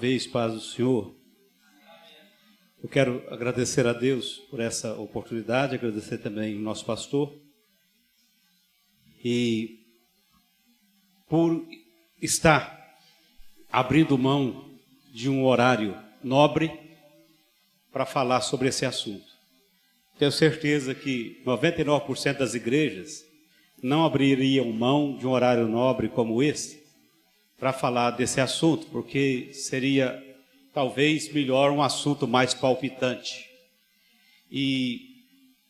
vez, paz do Senhor. Eu quero agradecer a Deus por essa oportunidade, agradecer também o nosso pastor e por estar abrindo mão de um horário nobre para falar sobre esse assunto. Tenho certeza que 99% das igrejas não abririam mão de um horário nobre como esse para falar desse assunto, porque seria talvez melhor um assunto mais palpitante.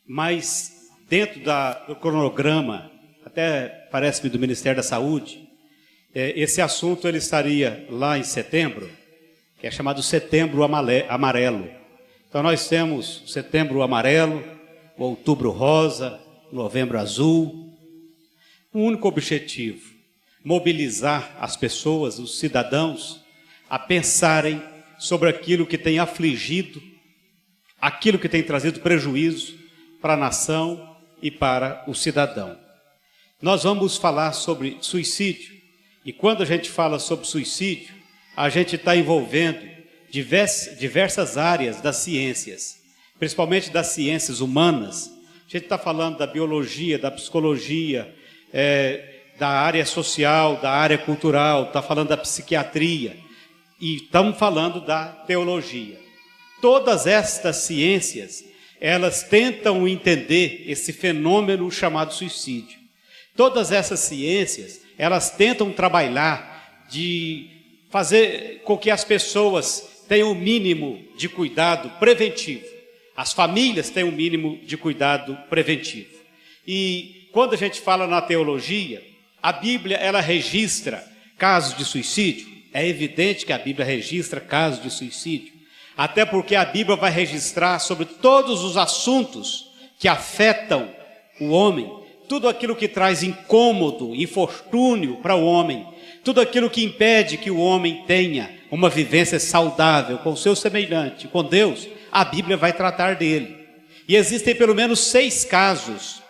Mas dentro do cronograma, até parece-me do Ministério da Saúde, esse assunto ele estaria lá em setembro, que é chamado Setembro Amarelo. Então nós temos o Setembro Amarelo, o Outubro Rosa, o Novembro Azul. O único objetivo: mobilizar as pessoas, os cidadãos, a pensarem sobre aquilo que tem afligido, aquilo que tem trazido prejuízo para a nação e para o cidadão. Nós vamos falar sobre suicídio, e quando a gente fala sobre suicídio, a gente está envolvendo diversas áreas das ciências, principalmente das ciências humanas. A gente está falando da biologia, da psicologia, da área social, da área cultural, está falando da psiquiatria e estamos falando da teologia. Todas estas ciências, elas tentam entender esse fenômeno chamado suicídio. Todas essas ciências, elas tentam trabalhar de fazer com que as pessoas tenham o mínimo de cuidado preventivo. As famílias têm o mínimo de cuidado preventivo. E quando a gente fala na teologia, a Bíblia, ela registra casos de suicídio. É evidente que a Bíblia registra casos de suicídio. Até porque a Bíblia vai registrar sobre todos os assuntos que afetam o homem. Tudo aquilo que traz incômodo, infortúnio para o homem. Tudo aquilo que impede que o homem tenha uma vivência saudável com o seu semelhante, com Deus. A Bíblia vai tratar dele. E existem pelo menos 6 casos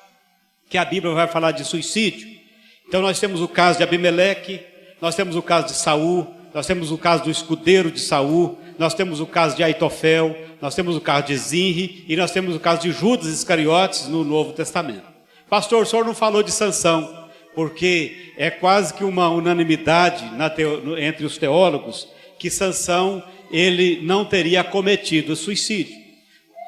que a Bíblia vai falar de suicídio. Então nós temos o caso de Abimeleque, nós temos o caso de Saul, nós temos o caso do escudeiro de Saul, nós temos o caso de Aitofel, nós temos o caso de Zinri e nós temos o caso de Judas Iscariotes no Novo Testamento. Pastor, o senhor não falou de Sansão, porque é quase que uma unanimidade entre os teólogos que Sansão ele não teria cometido suicídio.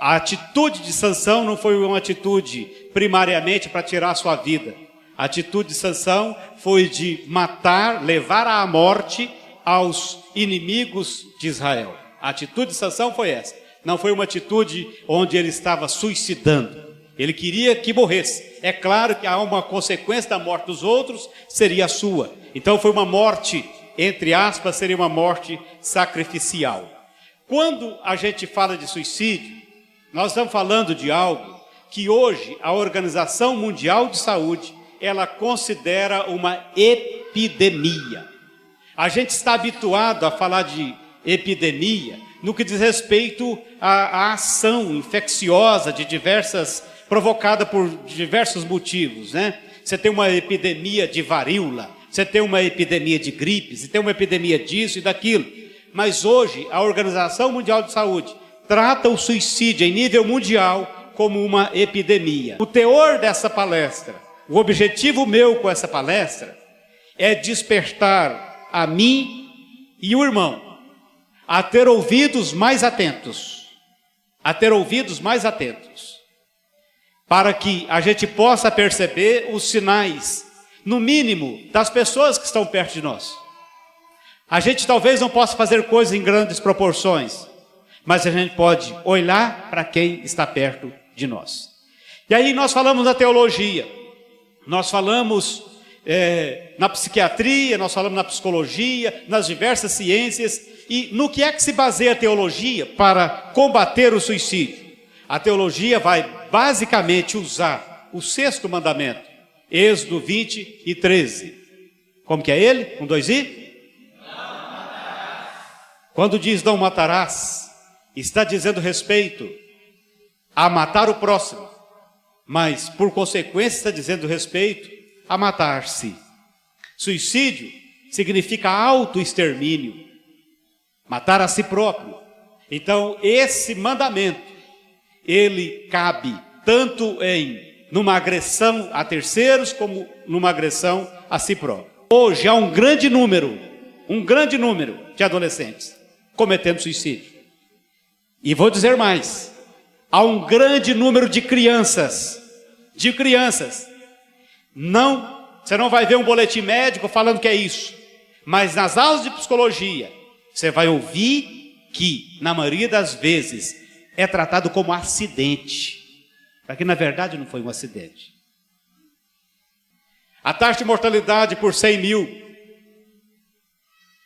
A atitude de Sansão não foi uma atitude primariamente para tirar a sua vida. A atitude de Sansão foi de matar, levar à morte aos inimigos de Israel. A atitude de Sansão foi essa. Não foi uma atitude onde ele estava suicidando. Ele queria que morresse. É claro que há uma consequência da morte dos outros, seria a sua. Então foi uma morte, entre aspas, seria uma morte sacrificial. Quando a gente fala de suicídio, nós estamos falando de algo que hoje a Organização Mundial de Saúde ela considera uma epidemia. A gente está habituado a falar de epidemia no que diz respeito à ação infecciosa provocada por diversos motivos, né? Você tem uma epidemia de varíola, você tem uma epidemia de gripe, você tem uma epidemia disso e daquilo. Mas hoje a Organização Mundial de Saúde trata o suicídio em nível mundial como uma epidemia. O teor dessa palestra, o objetivo meu com essa palestra é despertar a mim e o irmão a ter ouvidos mais atentos, para que a gente possa perceber os sinais, no mínimo, das pessoas que estão perto de nós. A gente talvez não possa fazer coisas em grandes proporções, mas a gente pode olhar para quem está perto de nós. E aí nós falamos da teologia. Nós falamos na psiquiatria, nós falamos na psicologia, nas diversas ciências. E no que é que se baseia a teologia para combater o suicídio? A teologia vai basicamente usar o 6º mandamento, Êxodo 20 e 13. Como que é ele? 1, 2 e? Não matarás. Quando diz não matarás, está dizendo respeito a matar o próximo. Mas, por consequência, está dizendo respeito a matar-se. Suicídio significa autoextermínio. matar a si próprio. Então, esse mandamento, ele cabe tanto numa agressão a terceiros, como numa agressão a si próprio. Hoje há um grande número de adolescentes cometendo suicídio. E vou dizer mais, há um grande número de crianças. Você não vai ver um boletim médico falando que é isso, mas nas aulas de psicologia, você vai ouvir que, na maioria das vezes, é tratado como acidente, porque na verdade não foi um acidente. A taxa de mortalidade por 100 mil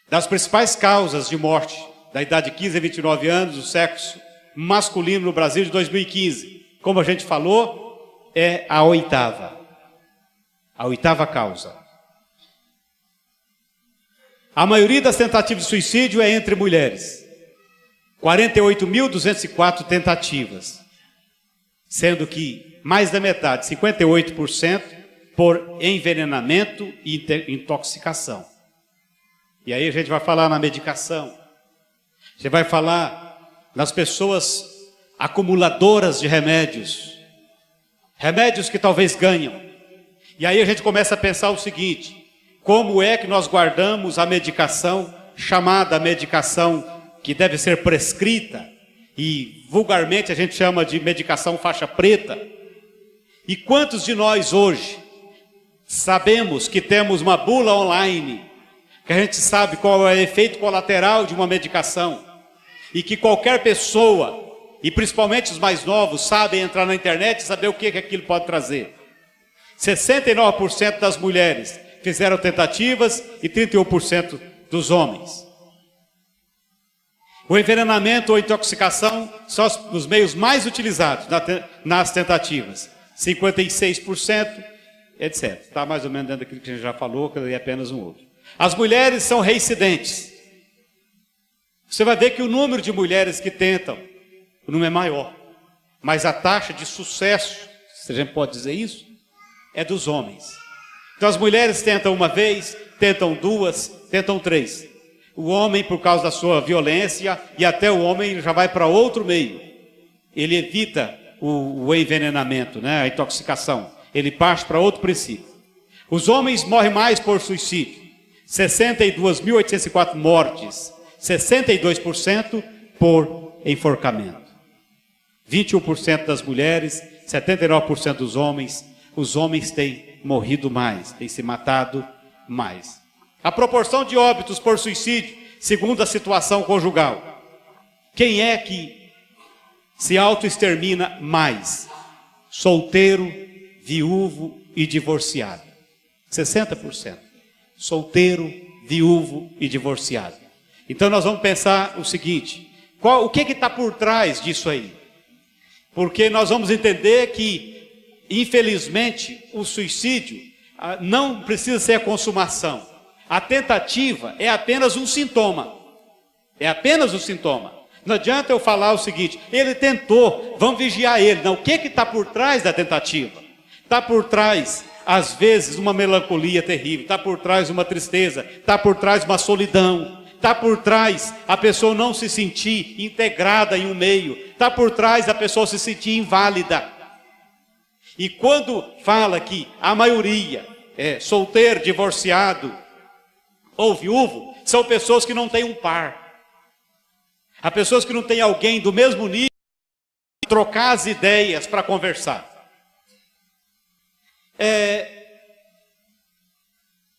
das principais causas de morte da idade de 15 a 29 anos, do sexo masculino no Brasil de 2015, como a gente falou, é a oitava causa. A maioria das tentativas de suicídio é entre mulheres. 48.204 tentativas, sendo que mais da metade, 58%, por envenenamento e intoxicação. E aí a gente vai falar na medicação, a gente vai falar nas pessoas acumuladoras de remédios que talvez ganham. E aí a gente começa a pensar o seguinte: como é que nós guardamos a medicação, chamada medicação que deve ser prescrita, e vulgarmente a gente chama de medicação faixa preta? E quantos de nós hoje sabemos que temos uma bula online, que a gente sabe qual é o efeito colateral de uma medicação, e que qualquer pessoa, e principalmente os mais novos, sabem entrar na internet e saber o que aquilo pode trazer? 69% das mulheres fizeram tentativas e 31% dos homens. O envenenamento ou intoxicação são os meios mais utilizados nas tentativas. 56%, etc. Está mais ou menos dentro daquilo que a gente já falou, que é apenas um outro. As mulheres são reincidentes. Você vai ver que o número de mulheres que tentam, o número é maior. Mas a taxa de sucesso, se a gente pode dizer isso, é dos homens. Então as mulheres tentam uma vez, tentam duas, tentam três. O homem, por causa da sua violência, e até o homem já vai para outro meio. Ele evita o envenenamento, né? A intoxicação. Ele parte para outro princípio. Os homens morrem mais por suicídio. 62.804 mortes. 62% por enforcamento. 21% das mulheres, 79% dos homens. Os homens têm morrido mais, têm se matado mais. A proporção de óbitos por suicídio, segundo a situação conjugal. Quem é que se autoextermina mais? Solteiro, viúvo e divorciado. 60%. Solteiro, viúvo e divorciado. Então nós vamos pensar o seguinte: o que está por trás disso aí? Porque nós vamos entender que, infelizmente, o suicídio não precisa ser a consumação. A tentativa é apenas um sintoma. É apenas um sintoma. Não adianta eu falar o seguinte: ele tentou, vamos vigiar ele. Não, o que está por trás da tentativa? Está por trás, às vezes, uma melancolia terrível. Está por trás uma tristeza. Está por trás uma solidão. Está por trás a pessoa não se sentir integrada em um meio. Está por trás a pessoa se sentir inválida. E quando fala que a maioria é solteiro, divorciado ou viúvo, são pessoas que não têm um par. Há pessoas que não têm alguém do mesmo nível para trocar as ideias, para conversar.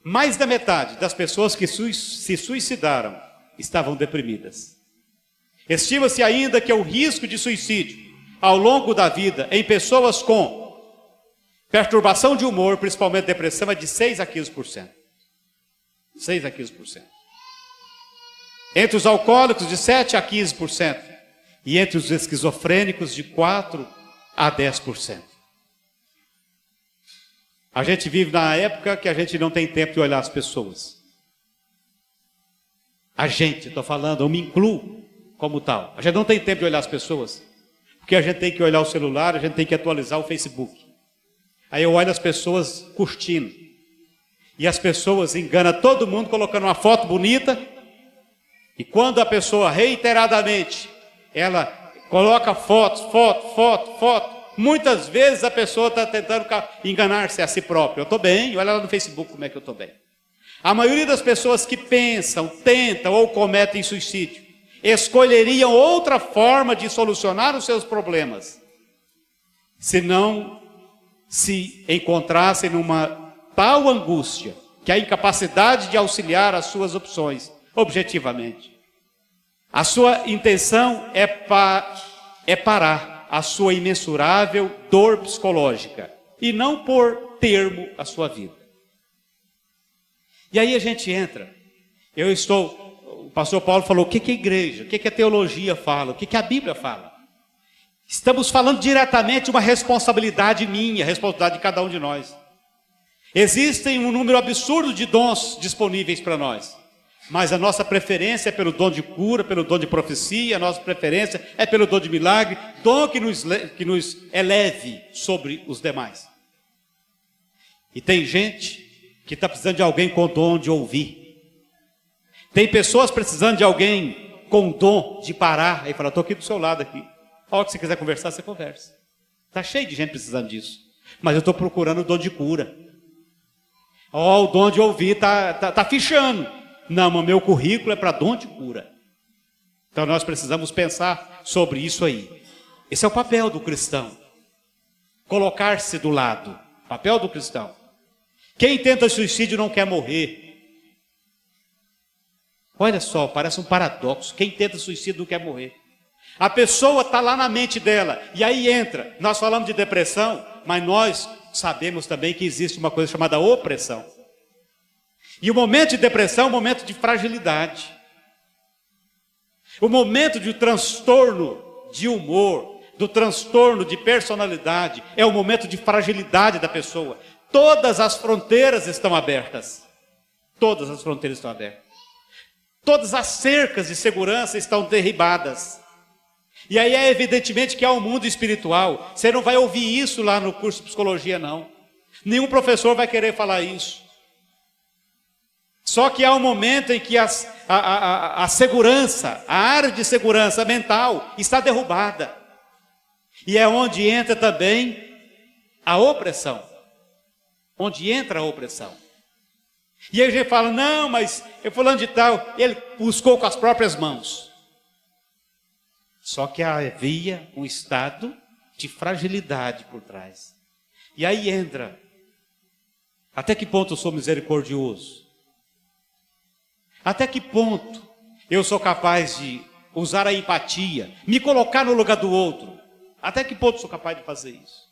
Mais da metade das pessoas que se suicidaram estavam deprimidas. Estima-se ainda que o risco de suicídio ao longo da vida em pessoas com perturbação de humor, principalmente depressão, é de 6 a 15%. 6 a 15%. Entre os alcoólicos, de 7 a 15%. E entre os esquizofrênicos, de 4 a 10%. A gente vive na época que a gente não tem tempo de olhar as pessoas. A gente, estou falando, eu me incluo como tal. A gente não tem tempo de olhar as pessoas. Porque a gente tem que olhar o celular, a gente tem que atualizar o Facebook. Aí eu olho as pessoas curtindo. E as pessoas enganam todo mundo colocando uma foto bonita E quando a pessoa reiteradamente, ela coloca foto, muitas vezes a pessoa está tentando enganar-se a si própria. Eu estou bem, olha lá no Facebook como é que eu estou bem. A maioria das pessoas que pensam, tentam ou cometem suicídio, escolheriam outra forma de solucionar os seus problemas, se não se encontrassem numa tal angústia, que a incapacidade de auxiliar as suas opções, objetivamente. A sua intenção é parar a sua imensurável dor psicológica e não pôr termo à sua vida. E aí a gente entra. O pastor Paulo falou, o que a igreja, o que a teologia fala, o que a Bíblia fala. Estamos falando diretamente de uma responsabilidade minha, responsabilidade de cada um de nós. Existem um número absurdo de dons disponíveis para nós. Mas a nossa preferência é pelo dom de cura, pelo dom de profecia, a nossa preferência é pelo dom de milagre, dom que nos eleve sobre os demais. E tem gente que está precisando de alguém com dom de ouvir. Tem pessoas precisando de alguém com dom de parar e falar, estou aqui do seu lado aqui. A hora que você quiser conversar, você conversa. Está cheio de gente precisando disso. Mas eu estou procurando o dom de cura. O dom de ouvir está fichando. Não, mas meu currículo é para dom de cura. Então nós precisamos pensar sobre isso aí. Esse é o papel do cristão. Colocar-se do lado. Papel do cristão. Quem tenta suicídio não quer morrer. Olha só, parece um paradoxo. Quem tenta suicídio não quer morrer. A pessoa está lá na mente dela. E aí entra. Nós falamos de depressão, mas nós sabemos também que existe uma coisa chamada opressão. E o momento de depressão é um momento de fragilidade. O momento de transtorno de humor, do transtorno de personalidade, é o momento de fragilidade da pessoa. Todas as fronteiras estão abertas. Todas as fronteiras estão abertas. Todas as cercas de segurança estão derribadas. E aí é evidentemente que há um mundo espiritual. Você não vai ouvir isso lá no curso de psicologia, não. Nenhum professor vai querer falar isso. Só que há um momento em que a segurança, a área de segurança mental está derrubada. E é onde entra também a opressão. Onde entra a opressão. E aí a gente fala, não, mas eu fulano de tal, ele buscou com as próprias mãos. Só que havia um estado de fragilidade por trás. E aí entra, até que ponto eu sou misericordioso? Até que ponto eu sou capaz de usar a empatia, me colocar no lugar do outro? Até que ponto eu sou capaz de fazer isso?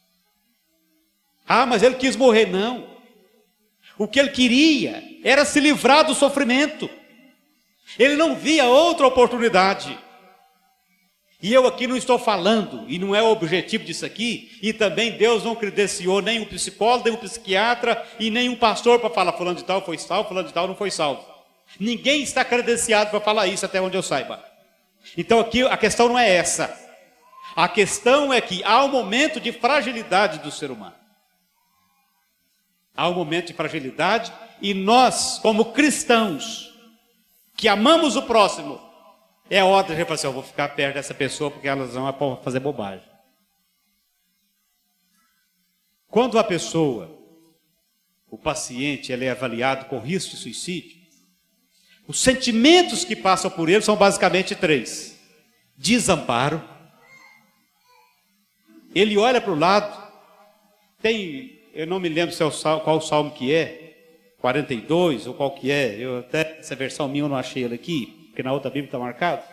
Ah, mas ele quis morrer. Não. O que ele queria era se livrar do sofrimento. Ele não via outra oportunidade. E eu aqui não estou falando, e não é o objetivo disso aqui, e também Deus não credenciou nem um psicólogo, nem um psiquiatra, e nem um pastor para falar, fulano de tal foi salvo, fulano de tal não foi salvo. Ninguém está credenciado para falar isso, até onde eu saiba. Então aqui a questão não é essa. A questão é que há um momento de fragilidade do ser humano. Há um momento de fragilidade, e nós, como cristãos, que amamos o próximo, é hora de a gente falar assim, eu vou ficar perto dessa pessoa porque elas vão fazer bobagem. Quando a pessoa, o paciente, ele é avaliado com risco de suicídio, os sentimentos que passam por ele são basicamente 3. Desamparo. Ele olha para o lado, eu não me lembro qual o salmo que é, 42 ou qual que é, essa versão minha eu não achei ela aqui, porque na outra Bíblia está marcado.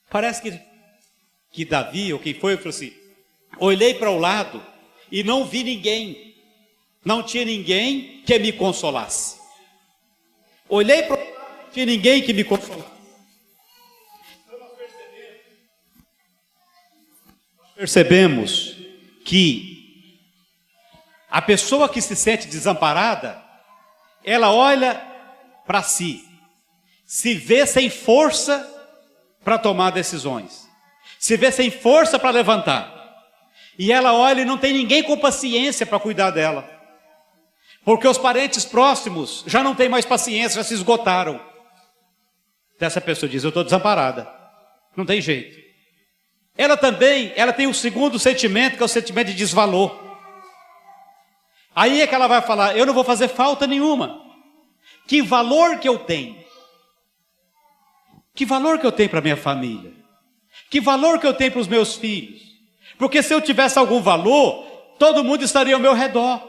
Parece que Davi, ou quem foi, falou assim, olhei para o lado e não vi ninguém, não tinha ninguém que me consolasse. Olhei para o lado e não tinha ninguém que me consolasse. Então nós percebemos que a pessoa que se sente desamparada, ela olha para si, se vê sem força para tomar decisões, se vê sem força para levantar, e ela olha e não tem ninguém com paciência para cuidar dela, porque os parentes próximos já não têm mais paciência, já se esgotaram. dessa pessoa diz: eu estou desamparada, não tem jeito. Ela tem o segundo sentimento, que é o sentimento de desvalor. Aí é que ela vai falar: eu não vou fazer falta nenhuma. Que valor que eu tenho? Que valor que eu tenho para minha família? Que valor que eu tenho para os meus filhos? Porque se eu tivesse algum valor, todo mundo estaria ao meu redor.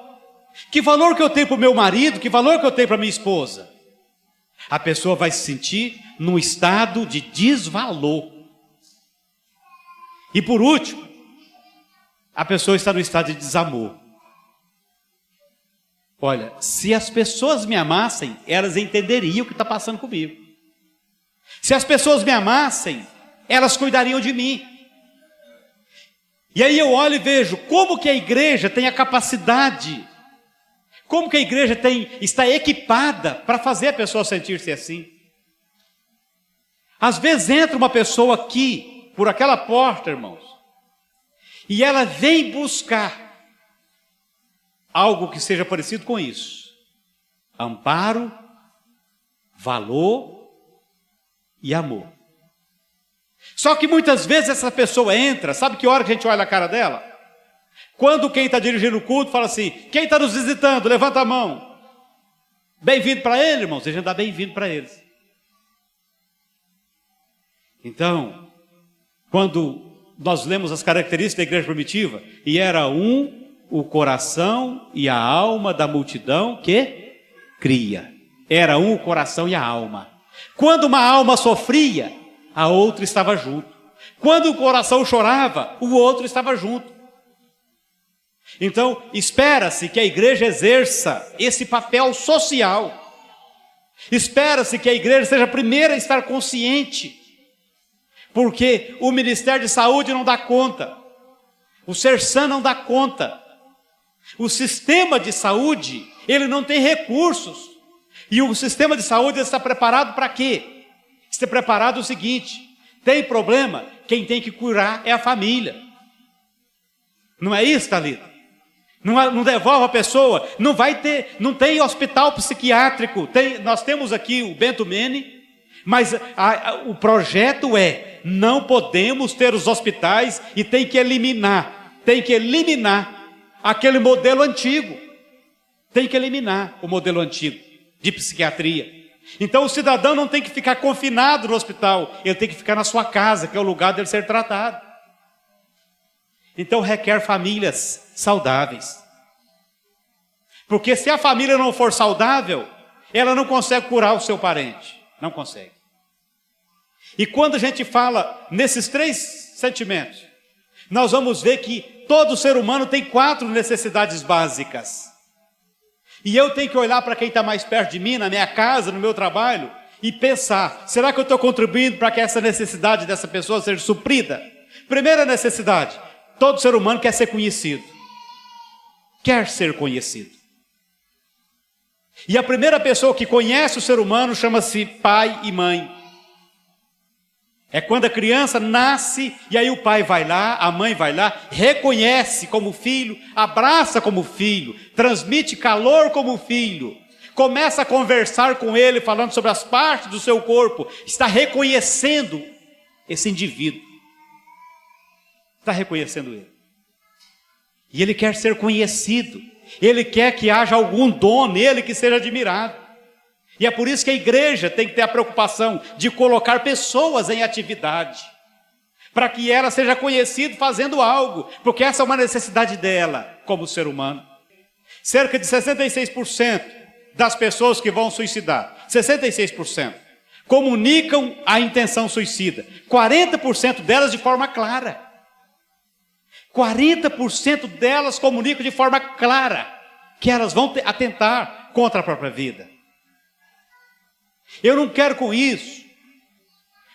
Que valor que eu tenho para o meu marido? Que valor que eu tenho para minha esposa? A pessoa vai se sentir num estado de desvalor. E por último, a pessoa está no estado de desamor. Olha, se as pessoas me amassem, elas entenderiam o que está passando comigo. Se as pessoas me amassem, elas cuidariam de mim. E aí eu olho e vejo como que a igreja tem a capacidade, como que a igreja está equipada para fazer a pessoa sentir-se assim. Às vezes entra uma pessoa aqui, por aquela porta, irmãos, e ela vem buscar algo que seja parecido com isso: amparo, valor e amor. Só que muitas vezes essa pessoa entra, sabe que hora que a gente olha a cara dela? Quando quem está dirigindo o culto fala assim: quem está nos visitando, levanta a mão. Bem-vindo para ele, irmãos, a gente dá bem-vindo para eles. Então, quando nós lemos as características da igreja primitiva, e era o coração e a alma da multidão que cria. Era o coração e a alma. Quando uma alma sofria, a outra estava junto. Quando o coração chorava, o outro estava junto. Então, espera-se que a igreja exerça esse papel social. Espera-se que a igreja seja a primeira a estar consciente. Porque o Ministério de Saúde não dá conta. O Sersan não dá conta. O sistema de saúde, ele não tem recursos. E o sistema de saúde está preparado para quê? Está preparado o seguinte: tem problema, quem tem que curar é a família. Não é isso, Thalita? Não devolve a pessoa, não tem hospital psiquiátrico. Nós temos aqui o Bento Mene, mas o projeto não podemos ter os hospitais e tem que eliminar aquele modelo antigo. Tem que eliminar o modelo antigo de psiquiatria. Então o cidadão não tem que ficar confinado no hospital, ele tem que ficar na sua casa, que é o lugar dele ser tratado. Então requer famílias saudáveis. Porque se a família não for saudável, ela não consegue curar o seu parente. Não consegue. E quando a gente fala nesses 3 sentimentos, nós vamos ver que todo ser humano tem 4 necessidades básicas. E eu tenho que olhar para quem está mais perto de mim, na minha casa, no meu trabalho, e pensar: será que eu estou contribuindo para que essa necessidade dessa pessoa seja suprida? Primeira necessidade: todo ser humano quer ser conhecido. Quer ser conhecido. E a primeira pessoa que conhece o ser humano chama-se pai e mãe. É quando a criança nasce, e aí o pai vai lá, a mãe vai lá, reconhece como filho, abraça como filho, transmite calor como filho, começa a conversar com ele, falando sobre as partes do seu corpo, está reconhecendo esse indivíduo. Está reconhecendo ele. E ele quer ser conhecido, ele quer que haja algum dom nele que seja admirado. E é por isso que a igreja tem que ter a preocupação de colocar pessoas em atividade, para que ela seja conhecida fazendo algo, porque essa é uma necessidade dela como ser humano. Cerca de 66% das pessoas que vão suicidar, 66%, comunicam a intenção suicida, 40% delas de forma clara. 40% delas comunicam de forma clara que elas vão atentar contra a própria vida. Eu não quero com isso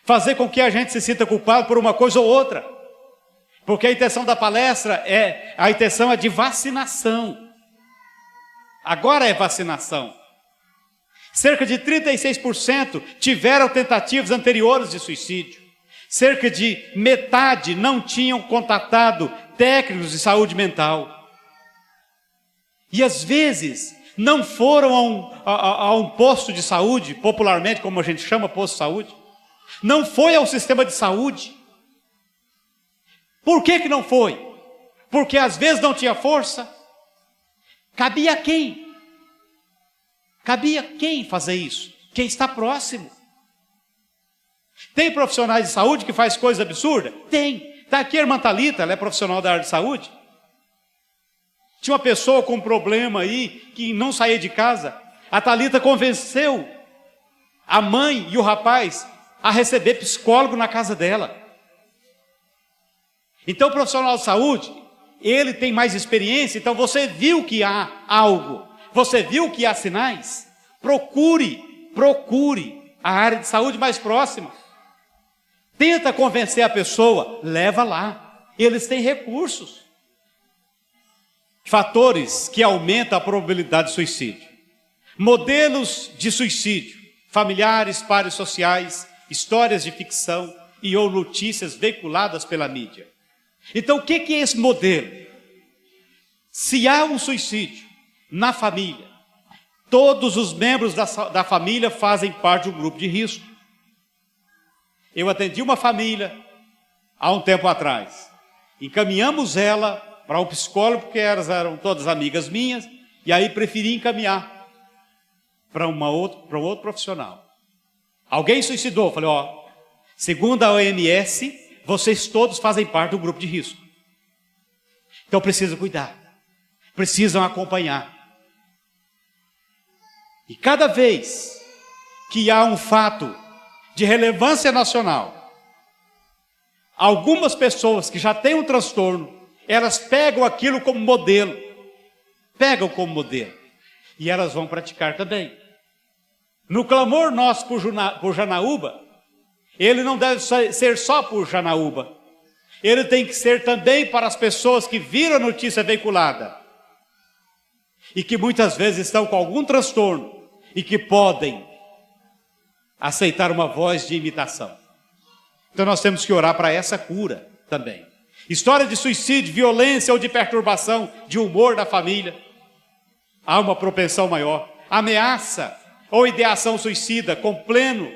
fazer com que a gente se sinta culpado por uma coisa ou outra, porque a intenção da palestra a intenção é de vacinação. Agora é vacinação. Cerca de 36% tiveram tentativas anteriores de suicídio. Cerca de metade não tinham contatado técnicos de saúde mental. E às vezes não foram a um posto de saúde, popularmente como a gente chama posto de saúde, Não foi ao sistema de saúde. Por que não foi? Porque às vezes não tinha força. Cabia a quem? Cabia a quem fazer isso? Quem está próximo. Tem profissionais de saúde que faz coisa absurda? Tem. Está aqui a irmã Thalita, ela é profissional da área de saúde. Tinha uma pessoa com um problema aí, que não saía de casa. A Thalita convenceu a mãe e o rapaz a receber psicólogo na casa dela. Então o profissional de saúde, ele tem mais experiência, então você viu que há algo, você viu que há sinais, procure a área de saúde mais próxima. Tenta convencer a pessoa, leva lá, eles têm recursos. Fatores que aumentam a probabilidade de suicídio. Modelos de suicídio, familiares, pares sociais, histórias de ficção e ou notícias veiculadas pela mídia. Então, o que é esse modelo? Se há um suicídio na família, todos os membros da família fazem parte de um grupo de risco. Eu atendi uma família há um tempo atrás. Encaminhamos ela para um psicólogo, porque elas eram todas amigas minhas, e aí preferi encaminhar para um outro profissional. Alguém suicidou, falei, segundo a OMS, vocês todos fazem parte do grupo de risco. Então precisam cuidar, precisam acompanhar. E cada vez que há um fato de relevância nacional, algumas pessoas que já têm um transtorno, elas pegam aquilo como modelo, e elas vão praticar também. No clamor nosso por Janaúba, ele não deve ser só por Janaúba, ele tem que ser também para as pessoas que viram a notícia veiculada e que muitas vezes estão com algum transtorno e que podem aceitar uma voz de imitação. Então nós temos que orar para essa cura também. História de suicídio, violência ou de perturbação de humor da família, há uma propensão maior. Ameaça ou ideação suicida com plano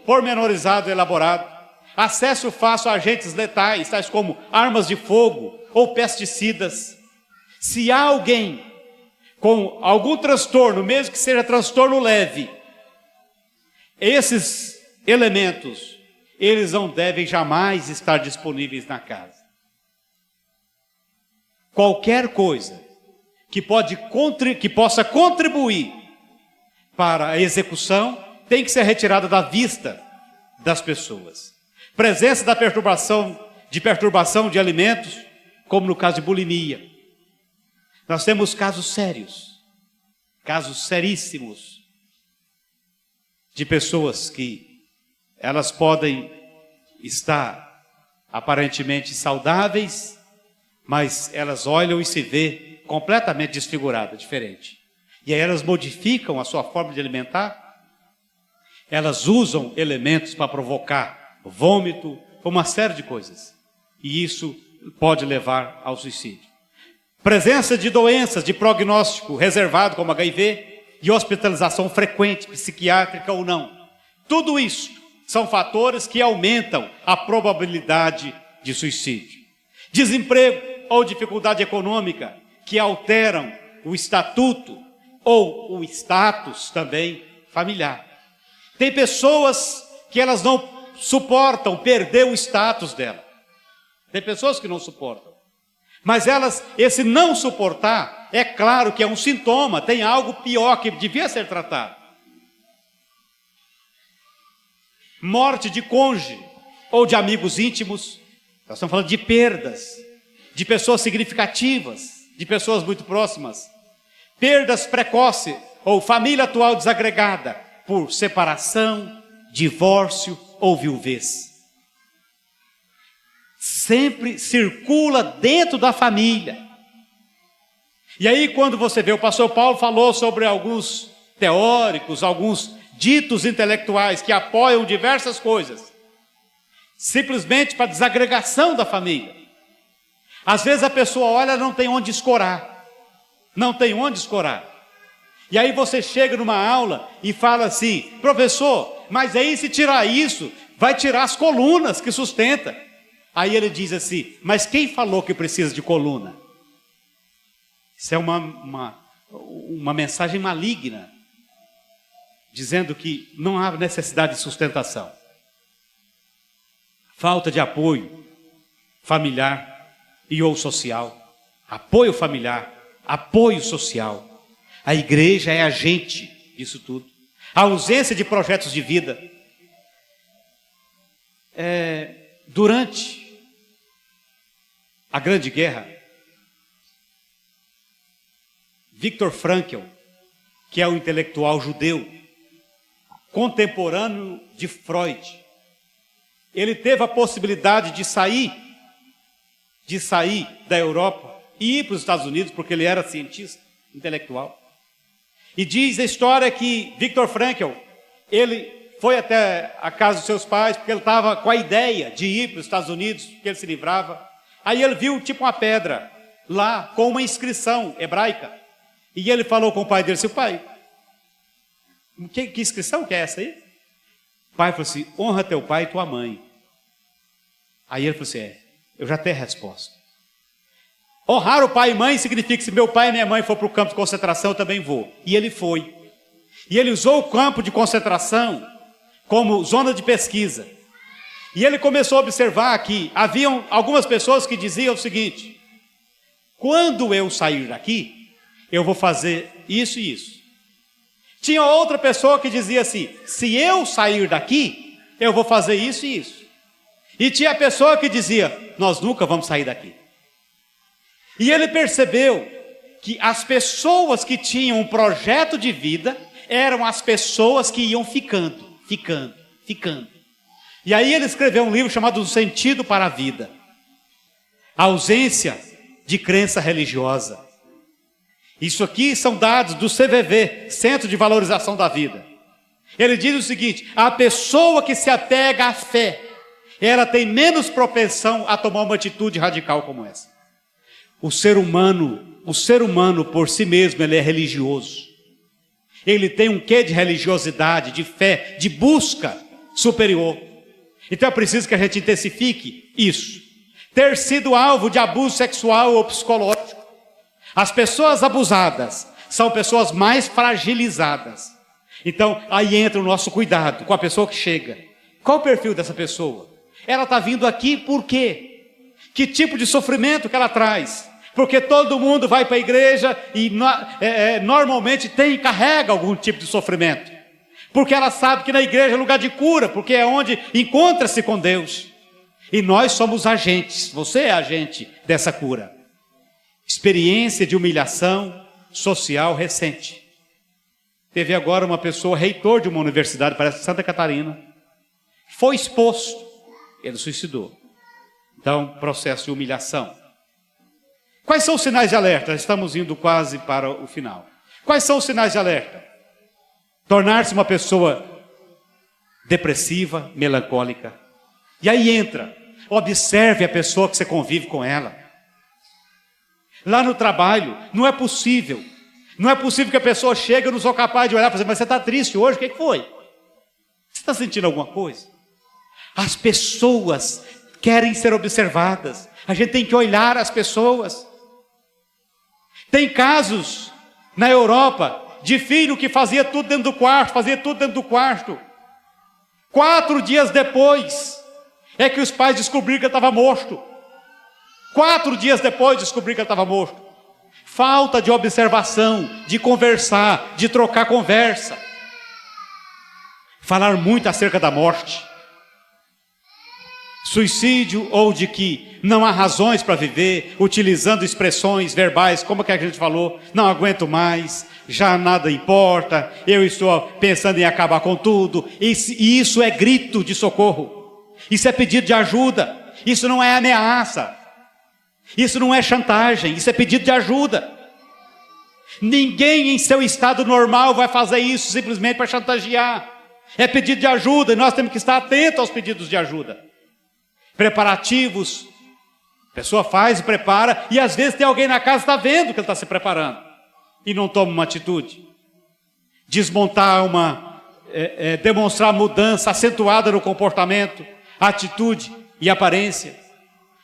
pormenorizado e elaborado. Acesso fácil a agentes letais, tais como armas de fogo ou pesticidas. Se há alguém com algum transtorno, mesmo que seja transtorno leve, esses elementos, eles não devem jamais estar disponíveis na casa. Qualquer coisa que possa contribuir para a execução tem que ser retirada da vista das pessoas. Presença da perturbação de alimentos, como no caso de bulimia. Nós temos casos sérios, casos seríssimos, de pessoas que elas podem estar aparentemente saudáveis, mas elas olham e se vê completamente desfigurada, diferente. E aí elas modificam a sua forma de alimentar, elas usam elementos para provocar vômito, uma série de coisas. E isso pode levar ao suicídio. Presença de doenças de prognóstico reservado, como HIV, e hospitalização frequente, psiquiátrica ou não. Tudo isso são fatores que aumentam a probabilidade de suicídio. Desemprego ou dificuldade econômica, que alteram o estatuto ou o status também familiar. Tem pessoas que elas não suportam perder o status dela. Tem pessoas que não suportam. Mas esse não suportar, é claro que é um sintoma, tem algo pior que devia ser tratado. Morte de cônjuge ou de amigos íntimos, nós estamos falando de perdas, de pessoas significativas, de pessoas muito próximas. Perdas precoces ou família atual desagregada por separação, divórcio ou viuvez. Sempre circula dentro da família. E aí quando você vê, o pastor Paulo falou sobre alguns teóricos, alguns ditos intelectuais que apoiam diversas coisas, simplesmente para desagregação da família. Às vezes a pessoa olha, não tem onde escorar. Não tem onde escorar. E aí você chega numa aula e fala assim, professor, mas aí se tirar isso, vai tirar as colunas que sustenta. Aí ele diz assim, mas quem falou que precisa de coluna? Isso é uma mensagem maligna, dizendo que não há necessidade de sustentação. Falta de apoio familiar e ou social. Apoio familiar, apoio social. A igreja é agente disso tudo. A ausência de projetos de vida. Durante a Grande Guerra, Viktor Frankl, que é um intelectual judeu, contemporâneo de Freud, ele teve a possibilidade de sair da Europa e ir para os Estados Unidos, porque ele era cientista intelectual. E diz a história que Viktor Frankl, ele foi até a casa dos seus pais, porque ele estava com a ideia de ir para os Estados Unidos, que ele se livrava. Aí ele viu tipo uma pedra lá, com uma inscrição hebraica. E ele falou com o pai dele assim, pai, que inscrição que é essa aí? O pai falou assim, honra teu pai e tua mãe. Aí ele falou assim, eu já tenho a resposta. Honrar o pai e mãe significa que se meu pai e minha mãe for para o campo de concentração, eu também vou. E ele foi. E ele usou o campo de concentração como zona de pesquisa. E ele começou a observar que haviam algumas pessoas que diziam o seguinte, quando eu sair daqui, eu vou fazer isso e isso. Tinha outra pessoa que dizia assim, se eu sair daqui, eu vou fazer isso e isso. E tinha a pessoa que dizia, nós nunca vamos sair daqui. E ele percebeu que as pessoas que tinham um projeto de vida eram as pessoas que iam ficando. E aí ele escreveu um livro chamado O Sentido para a Vida. A ausência de crença religiosa. Isso aqui são dados do CVV, Centro de Valorização da Vida. Ele diz o seguinte, a pessoa que se apega à fé, ela tem menos propensão a tomar uma atitude radical como essa. O ser humano por si mesmo, ele é religioso. Ele tem um quê de religiosidade, de fé, de busca superior. Então é preciso que a gente intensifique isso. Ter sido alvo de abuso sexual ou psicológico. As pessoas abusadas são pessoas mais fragilizadas. Então aí entra o nosso cuidado com a pessoa que chega. Qual o perfil dessa pessoa? Ela está vindo aqui por quê? Que tipo de sofrimento que ela traz? Porque todo mundo vai para a igreja e normalmente carrega algum tipo de sofrimento. Porque ela sabe que na igreja é lugar de cura, porque é onde encontra-se com Deus. E nós somos agentes, você é agente dessa cura. Experiência de humilhação social recente. Teve agora uma pessoa, reitor de uma universidade, parece Santa Catarina, foi exposto, ele suicidou. Então, processo de humilhação. Quais são os sinais de alerta? Estamos indo quase para o final. Quais são os sinais de alerta? Tornar-se uma pessoa depressiva, melancólica. E aí entra, observe a pessoa que você convive com ela. Lá no trabalho, não é possível que a pessoa chegue, eu não sou capaz de olhar e dizer, mas você está triste hoje, o que foi? Você está sentindo alguma coisa? As pessoas querem ser observadas, a gente tem que olhar as pessoas. Tem casos na Europa de filho que fazia tudo dentro do quarto, 4 dias depois é que os pais descobriram que ele estava morto. 4 dias depois descobriram que ele estava morto. Falta de observação, de conversar, de trocar conversa. Falar muito acerca da morte. Suicídio ou de que não há razões para viver, utilizando expressões verbais, como que a gente falou, não aguento mais, já nada importa, eu estou pensando em acabar com tudo. E isso é grito de socorro, isso é pedido de ajuda, isso não é ameaça, isso não é chantagem, isso é pedido de ajuda. Ninguém em seu estado normal vai fazer isso simplesmente para chantagear, é pedido de ajuda e nós temos que estar atentos aos pedidos de ajuda. Preparativos, a pessoa faz e prepara, e às vezes tem alguém na casa que está vendo que ele está se preparando, e não toma uma atitude. Desmontar uma demonstrar mudança acentuada no comportamento, atitude e aparência.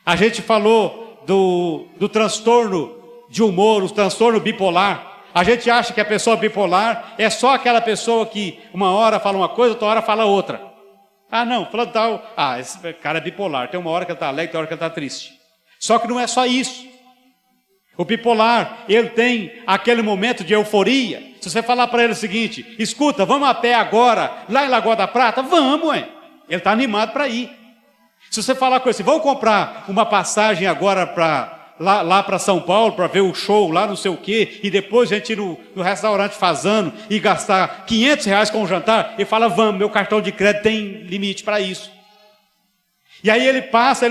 A gente falou do transtorno de humor, o transtorno bipolar. A gente acha que a pessoa bipolar é só aquela pessoa que uma hora fala uma coisa, outra hora fala outra. Ah, não, falando tal, esse cara é bipolar, tem uma hora que ele está alegre, tem uma hora que ele está triste. Só que não é só isso. O bipolar, ele tem aquele momento de euforia. Se você falar para ele o seguinte: escuta, vamos a pé agora, lá em Lagoa da Prata? Vamos, ué. Ele está animado para ir. Se você falar com ele assim: vamos comprar uma passagem agora para lá para São Paulo, para ver o show lá, não sei o quê, e depois a gente ir no restaurante Fazano e gastar R$500 com o jantar, ele fala: vamos, meu cartão de crédito tem limite para isso. E aí ele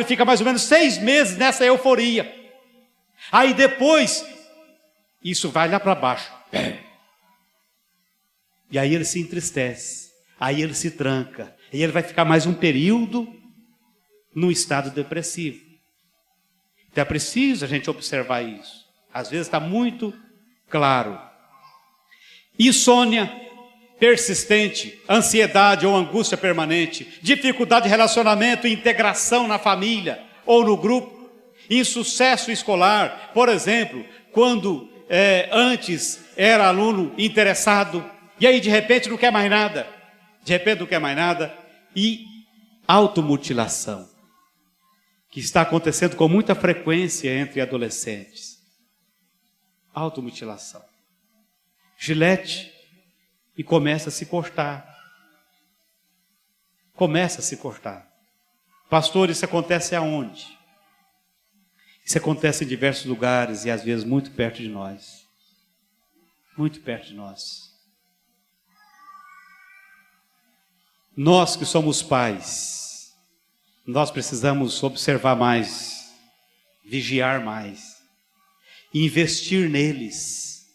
fica mais ou menos 6 meses nessa euforia. Aí depois, isso vai lá para baixo. E aí ele se entristece, aí ele se tranca, e ele vai ficar mais um período no estado depressivo. Então é preciso a gente observar isso. Às vezes está muito claro. Insônia persistente, ansiedade ou angústia permanente, dificuldade de relacionamento e integração na família ou no grupo, insucesso escolar, por exemplo, quando antes era aluno interessado, e aí de repente não quer mais nada, e automutilação, que está acontecendo com muita frequência entre adolescentes. Automutilação. Gilete e começa a se cortar. Pastor, isso acontece aonde? Isso acontece em diversos lugares e às vezes muito perto de nós. Muito perto de nós. Nós que somos pais, nós precisamos observar mais, vigiar mais, investir neles.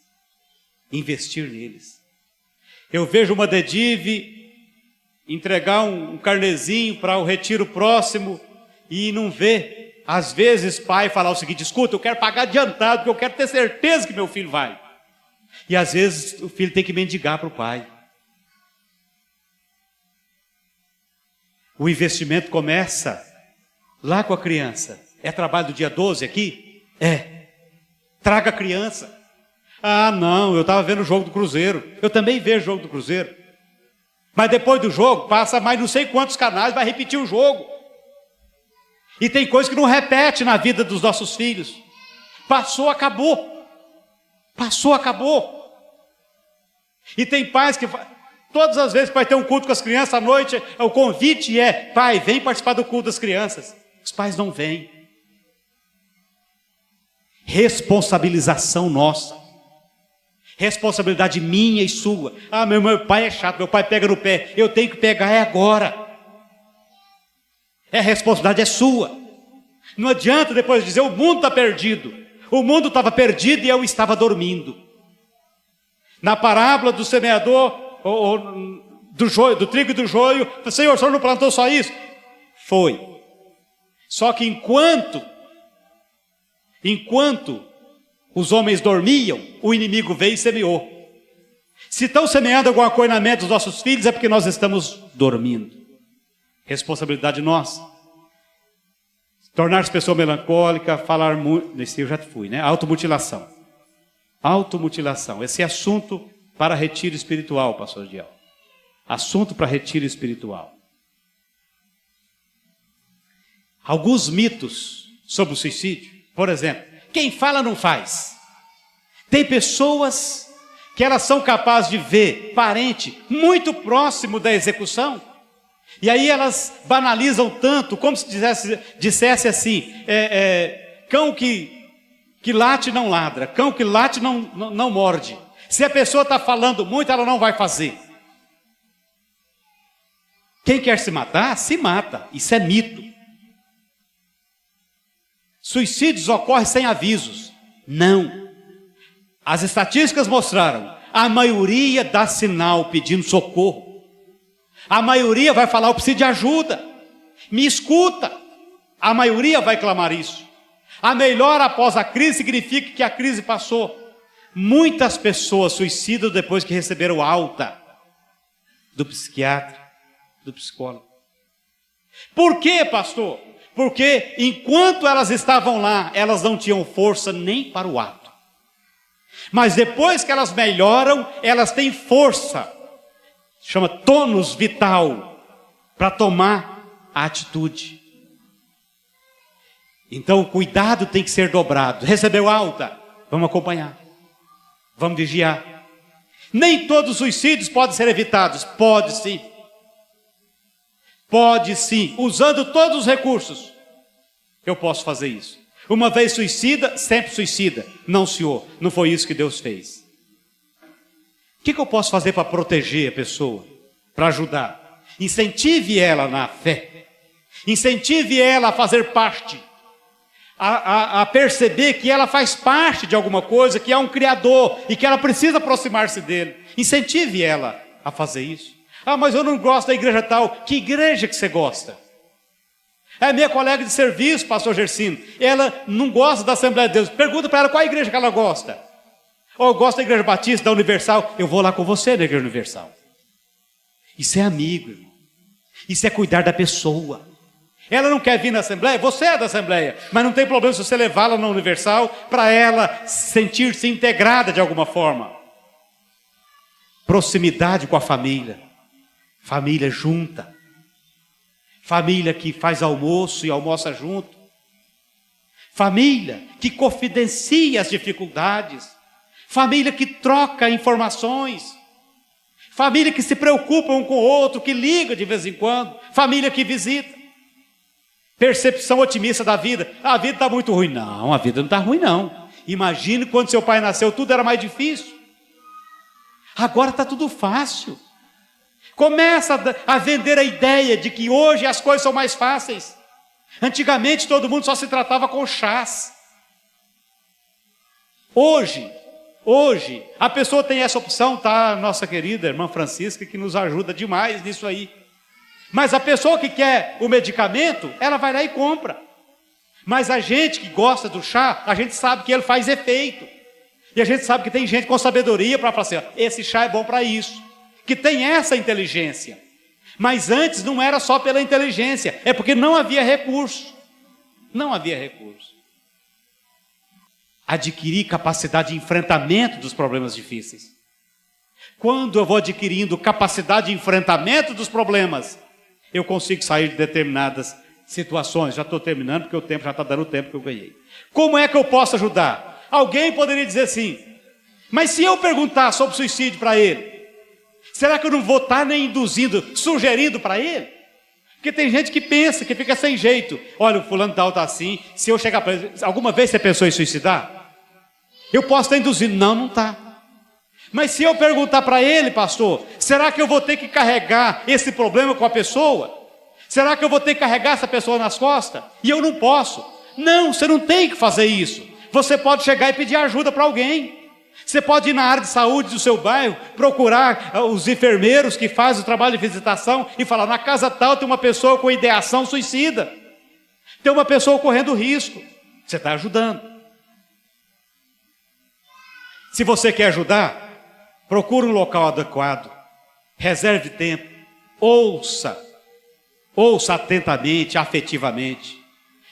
Eu vejo uma dedive entregar um carnezinho para o retiro próximo e não vê. Às vezes pai falar o seguinte: escuta, eu quero pagar adiantado, porque eu quero ter certeza que meu filho vai. E às vezes o filho tem que mendigar para o pai. O investimento começa lá com a criança. É trabalho do dia 12 aqui? É. Traga a criança. Ah, não, eu estava vendo o jogo do Cruzeiro. Eu também vejo o jogo do Cruzeiro. Mas depois do jogo, passa mais não sei quantos canais, vai repetir o jogo. E tem coisa que não repete na vida dos nossos filhos. Passou, acabou. E tem pais que... Todas as vezes que vai ter um culto com as crianças à noite, o convite é: pai, vem participar do culto das crianças. Os pais não vêm. Responsabilização nossa. Responsabilidade minha e sua. Ah, meu pai é chato, meu pai pega no pé. Eu tenho que pegar agora. A responsabilidade é sua. Não adianta depois dizer: o mundo está perdido. O mundo estava perdido e eu estava dormindo. Na parábola do semeador, do trigo e do joio, Senhor, o senhor não plantou só isso? Foi. Só que enquanto os homens dormiam, o inimigo veio e semeou. Se estão semeando alguma coisa na mente dos nossos filhos, é porque nós estamos dormindo. Responsabilidade nossa. Tornar-se pessoa melancólica, falar muito. Nesse eu já fui, né? Automutilação. Esse é assunto para retiro espiritual, pastor Diel. Assunto para retiro espiritual. Alguns mitos sobre o suicídio. Por exemplo, quem fala não faz. Tem pessoas que elas são capazes de ver parente muito próximo da execução. E aí elas banalizam tanto, como se dissesse assim: cão que late não ladra, cão que late não morde. Se a pessoa está falando muito, ela não vai fazer. Quem quer se matar, se mata. Isso é mito. Suicídios ocorrem sem avisos. Não. As estatísticas mostraram: a maioria dá sinal pedindo socorro. A maioria vai falar: eu preciso de ajuda, me escuta. A maioria vai clamar isso. A melhora após a crise significa que a crise passou. Muitas pessoas suicidam depois que receberam alta. do psiquiatra, do psicólogo. Por quê, pastor? Porque enquanto elas estavam lá, elas não tinham força nem para o ato. Mas depois que elas melhoram, elas têm força, chama tônus vital, para tomar a atitude. Então o cuidado tem que ser dobrado. Recebeu alta? Vamos acompanhar. Vamos vigiar. Nem todos os suicídios podem ser evitados. Pode sim. Pode sim. Usando todos os recursos. Eu posso fazer isso. Uma vez suicida, sempre suicida. Não, senhor. Não foi isso que Deus fez. O que eu posso fazer para proteger a pessoa? Para ajudar? Incentive ela na fé. Incentive ela a fazer parte. A perceber que ela faz parte de alguma coisa, que há um Criador e que ela precisa aproximar-se dele. Incentive ela a fazer isso. Ah, mas eu não gosto da igreja tal. Que igreja que você gosta? É minha colega de serviço, pastor Gersino. Ela não gosta da Assembleia de Deus. Pergunta para ela qual a igreja que ela gosta. Ou eu gosto da Igreja Batista, da Universal. Eu vou lá com você na Igreja Universal. Isso é amigo, irmão. Isso é cuidar da pessoa. Ela não quer vir na Assembleia, você é da Assembleia, mas não tem problema se você levá-la na Universal para ela sentir-se integrada de alguma forma. Proximidade com a família, família junta, família que faz almoço e almoça junto, família que confidencia as dificuldades, família que troca informações, família que se preocupa um com o outro, que liga de vez em quando, família que visita. Percepção otimista da vida. A vida está muito ruim. Não, a vida não está ruim não. Imagine quando seu pai nasceu, tudo era mais difícil. Agora está tudo fácil. Começa a vender a ideia de que hoje as coisas são mais fáceis. Antigamente todo mundo só se tratava com chás. Hoje, a pessoa tem essa opção, tá? Nossa querida irmã Francisca, que nos ajuda demais nisso aí. Mas a pessoa que quer o medicamento, ela vai lá e compra. Mas a gente que gosta do chá, a gente sabe que ele faz efeito. E a gente sabe que tem gente com sabedoria para falar assim, ó, esse chá é bom para isso. Que tem essa inteligência. Mas antes não era só pela inteligência, é porque não havia recurso. Não havia recurso. Adquirir capacidade de enfrentamento dos problemas difíceis. Quando eu vou adquirindo capacidade de enfrentamento dos problemas, eu consigo sair de determinadas situações. Já estou terminando, porque o tempo já está dando o tempo que eu ganhei. Como é que eu posso ajudar? Alguém poderia dizer assim, mas se eu perguntar sobre suicídio para ele, será que eu não vou estar nem induzindo, sugerindo para ele? Porque tem gente que pensa, que fica sem jeito. Olha, o fulano tal está assim, se eu chegar para ele, alguma vez você pensou em suicidar? Eu posso estar induzindo, não está. Mas se eu perguntar para ele, pastor, será que eu vou ter que carregar esse problema com a pessoa? Será que eu vou ter que carregar essa pessoa nas costas? E eu não posso. Não, você não tem que fazer isso. Você pode chegar e pedir ajuda para alguém. Você pode ir na área de saúde do seu bairro, procurar os enfermeiros que fazem o trabalho de visitação e falar, na casa tal tem uma pessoa com ideação suicida. Tem uma pessoa correndo risco. Você está ajudando. Se você quer ajudar, procure um local adequado, reserve tempo, ouça atentamente, afetivamente.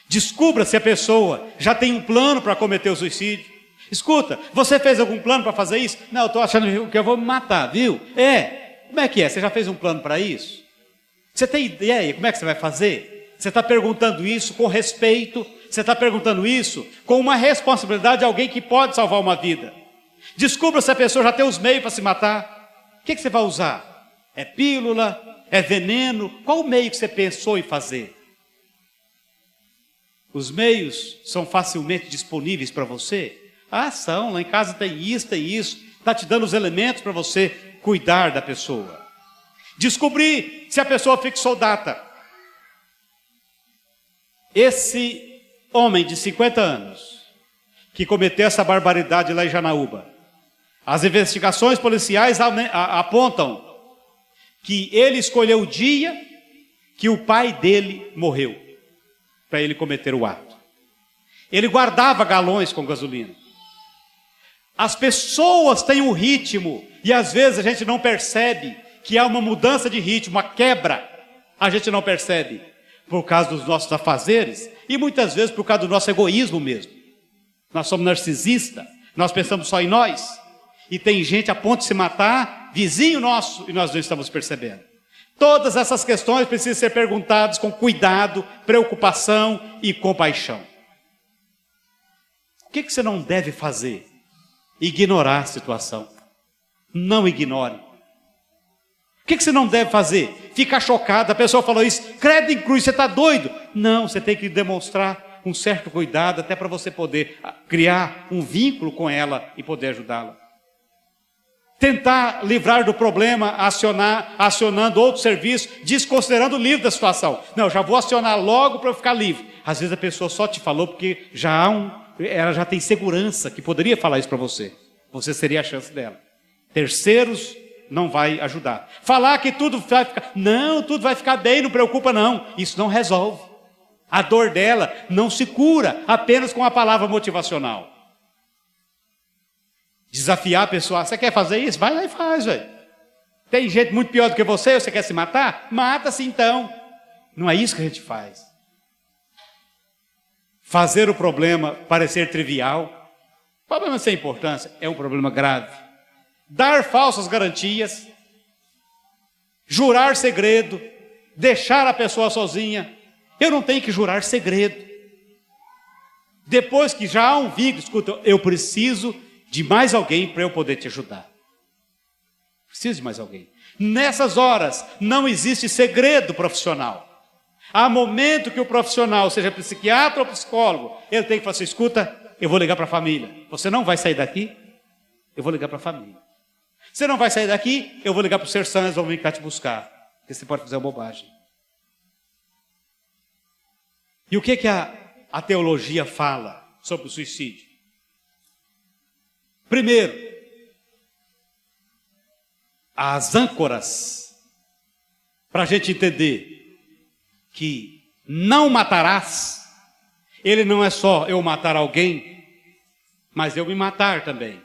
Descubra se a pessoa já tem um plano para cometer o suicídio. Escuta, você fez algum plano para fazer isso? Não, eu estou achando que eu vou me matar, viu? Como é que é? Você já fez um plano para isso? Você tem ideia como é que você vai fazer? Você está perguntando isso com respeito, você está perguntando isso com uma responsabilidade de alguém que pode salvar uma vida. Descubra se a pessoa já tem os meios para se matar. O que você vai usar? É pílula? É veneno? Qual o meio que você pensou em fazer? Os meios são facilmente disponíveis para você? Ah, são. Lá em casa tem isso, Está te dando os elementos para você cuidar da pessoa. Descobrir se a pessoa fixou data. Esse homem de 50 anos, que cometeu essa barbaridade lá em Janaúba, as investigações policiais apontam que ele escolheu o dia que o pai dele morreu, para ele cometer o ato. Ele guardava galões com gasolina. As pessoas têm um ritmo, e às vezes a gente não percebe que há uma mudança de ritmo, uma quebra, a gente não percebe, por causa dos nossos afazeres, e muitas vezes por causa do nosso egoísmo mesmo. Nós somos narcisistas, nós pensamos só em nós, e tem gente a ponto de se matar, vizinho nosso, e nós não estamos percebendo. Todas essas questões precisam ser perguntadas com cuidado, preocupação e compaixão. O que você não deve fazer? Ignorar a situação. Não ignore. O que você não deve fazer? Ficar chocado. A pessoa falou isso, credo em cruz, você está doido? Não, você tem que demonstrar um certo cuidado, até para você poder criar um vínculo com ela e poder ajudá-la. Tentar livrar do problema, acionando outro serviço, desconsiderando o livre da situação. Não, já vou acionar logo para eu ficar livre. Às vezes a pessoa só te falou porque ela já tem segurança que poderia falar isso para você. Você seria a chance dela. Terceiros não vai ajudar. Falar que tudo vai ficar... Não, tudo vai ficar bem, não preocupa não. Isso não resolve. A dor dela não se cura apenas com a palavra motivacional. Desafiar a pessoa, você quer fazer isso? Vai lá e faz, velho. Tem gente muito pior do que você quer se matar? Mata-se então. Não é isso que a gente faz. Fazer o problema parecer trivial, problema sem importância, é um problema grave. Dar falsas garantias, jurar segredo, deixar a pessoa sozinha. Eu não tenho que jurar segredo. Depois que já há um vínculo, escuta, eu preciso de mais alguém para eu poder te ajudar. Preciso de mais alguém. Nessas horas, não existe segredo profissional. Há momento que o profissional, seja psiquiatra ou psicólogo, ele tem que falar assim, escuta, eu vou ligar para a família. Você não vai sair daqui? Eu vou ligar para a família. Você não vai sair daqui? Eu vou ligar para o Ser Santos, vão vir cá te buscar. Porque você pode fazer uma bobagem. E o que a teologia fala sobre o suicídio? Primeiro, as âncoras, para a gente entender que não matarás, ele não é só eu matar alguém, mas eu me matar também.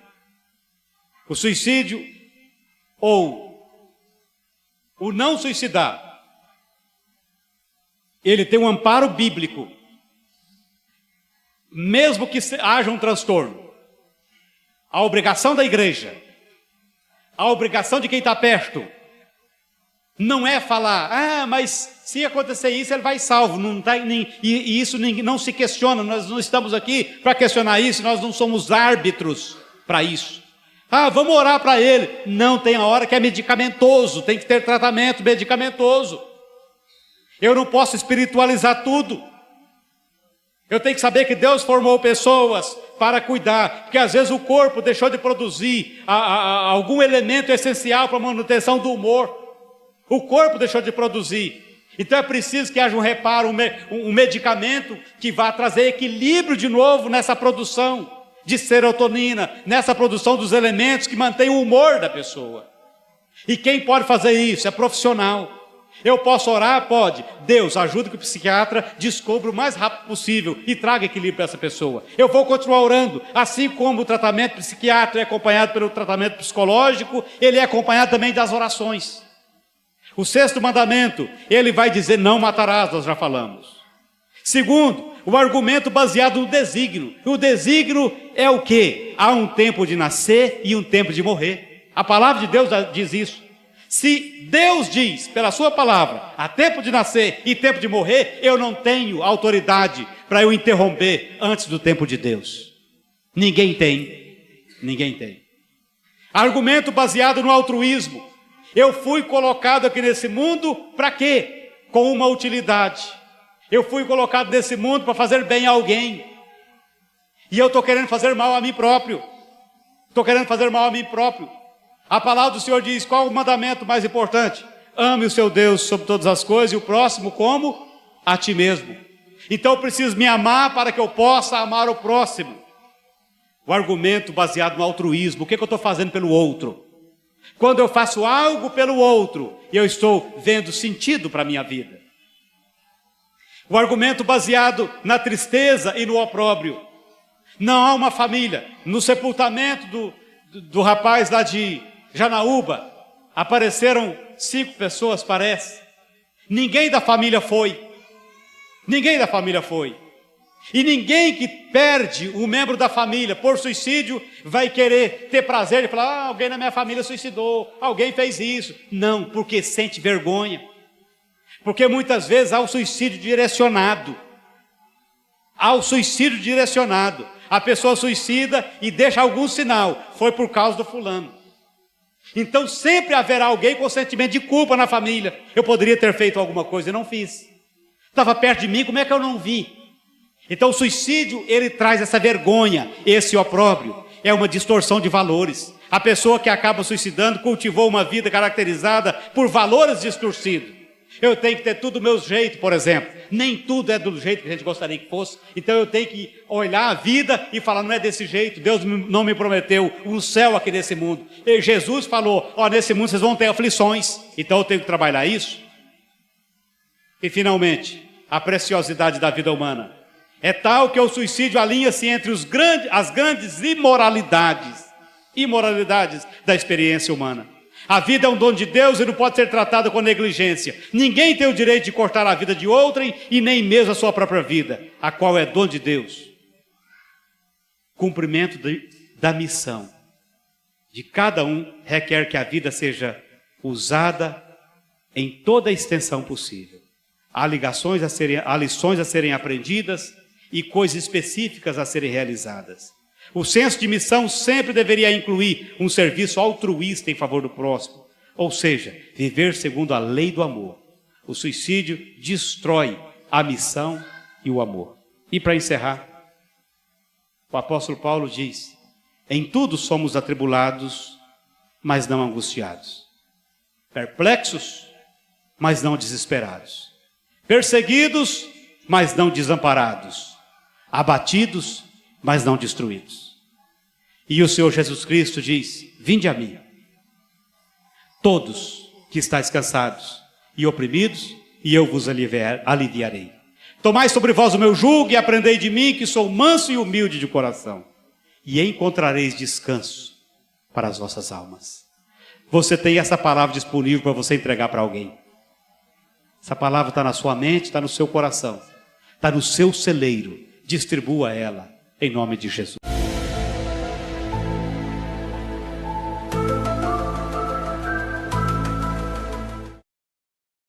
O suicídio ou o não suicidar, ele tem um amparo bíblico, mesmo que haja um transtorno. A obrigação da igreja, a obrigação de quem está perto, não é falar, mas se acontecer isso, ele vai salvo. Não tá, e isso não se questiona, nós não estamos aqui para questionar isso, nós não somos árbitros para isso. Vamos orar para ele. Não, tem a hora que é medicamentoso, tem que ter tratamento medicamentoso. Eu não posso espiritualizar tudo. Eu tenho que saber que Deus formou pessoas para cuidar, porque às vezes o corpo deixou de produzir algum elemento essencial para a manutenção do humor. O corpo deixou de produzir. Então é preciso que haja um reparo, um medicamento que vá trazer equilíbrio de novo nessa produção de serotonina, nessa produção dos elementos que mantém o humor da pessoa. E quem pode fazer isso? É profissional. Eu posso orar? Pode. Deus, ajuda que o psiquiatra descubra o mais rápido possível e traga equilíbrio para essa pessoa. Eu vou continuar orando, assim como o tratamento psiquiátrico é acompanhado pelo tratamento psicológico, ele é acompanhado também das orações. O 6º mandamento, ele vai dizer, não matarás, nós já falamos. Segundo, o argumento baseado no desígnio. O desígnio é o quê? Há um tempo de nascer e um tempo de morrer. A palavra de Deus diz isso. Se Deus diz, pela sua palavra, há tempo de nascer e tempo de morrer, eu não tenho autoridade para eu interromper antes do tempo de Deus. Ninguém tem. Ninguém tem. Argumento baseado no altruísmo. Eu fui colocado aqui nesse mundo para quê? Com uma utilidade. Eu fui colocado nesse mundo para fazer bem a alguém. E eu estou querendo fazer mal a mim próprio. Estou querendo fazer mal a mim próprio. A palavra do Senhor diz, qual é o mandamento mais importante? Ame o seu Deus sobre todas as coisas e o próximo como? A ti mesmo. Então eu preciso me amar para que eu possa amar o próximo. O argumento baseado no altruísmo. O que eu estou fazendo pelo outro? Quando eu faço algo pelo outro, eu estou vendo sentido para a minha vida. O argumento baseado na tristeza e no opróbrio. Não há uma família. No sepultamento do rapaz lá de Janaúba, Apareceram 5 pessoas, parece. Ninguém da família foi. Ninguém da família foi. E ninguém que perde um membro da família por suicídio vai querer ter prazer de falar: alguém na minha família suicidou, alguém fez isso. Não, porque sente vergonha. Porque muitas vezes há o suicídio direcionado. Há o suicídio direcionado. A pessoa suicida e deixa algum sinal: foi por causa do fulano. Então sempre haverá alguém com sentimento de culpa na família. Eu poderia ter feito alguma coisa e não fiz. Estava perto de mim, como é que eu não vi? Então o suicídio, ele traz essa vergonha, esse opróbrio. É uma distorção de valores. A pessoa que acaba suicidando cultivou uma vida caracterizada por valores distorcidos. Eu tenho que ter tudo do meu jeito, por exemplo. Nem tudo é do jeito que a gente gostaria que fosse. Então eu tenho que olhar a vida e falar: não é desse jeito. Deus não me prometeu um céu aqui nesse mundo. E Jesus falou: nesse mundo vocês vão ter aflições. Então eu tenho que trabalhar isso. E finalmente, a preciosidade da vida humana é tal que o suicídio alinha-se entre as grandes imoralidades da experiência humana. A vida é um dom de Deus e não pode ser tratada com negligência. Ninguém tem o direito de cortar a vida de outrem e nem mesmo a sua própria vida, a qual é dom de Deus. Cumprimento da missão de cada um requer que a vida seja usada em toda a extensão possível. Há lições a serem aprendidas e coisas específicas a serem realizadas. O senso de missão sempre deveria incluir um serviço altruísta em favor do próximo, ou seja, viver segundo a lei do amor. O suicídio destrói a missão e o amor. E para encerrar, o apóstolo Paulo diz: em tudo somos atribulados, mas não angustiados, perplexos, mas não desesperados, perseguidos, mas não desamparados, abatidos, mas não destruídos. E o Senhor Jesus Cristo diz: vinde a mim, todos que estáis cansados e oprimidos, e eu vos aliviarei. Tomai sobre vós o meu jugo e aprendei de mim, que sou manso e humilde de coração, e encontrareis descanso para as vossas almas. Você tem essa palavra disponível para você entregar para alguém. Essa palavra está na sua mente, está no seu coração, está no seu celeiro. Distribua ela em nome de Jesus.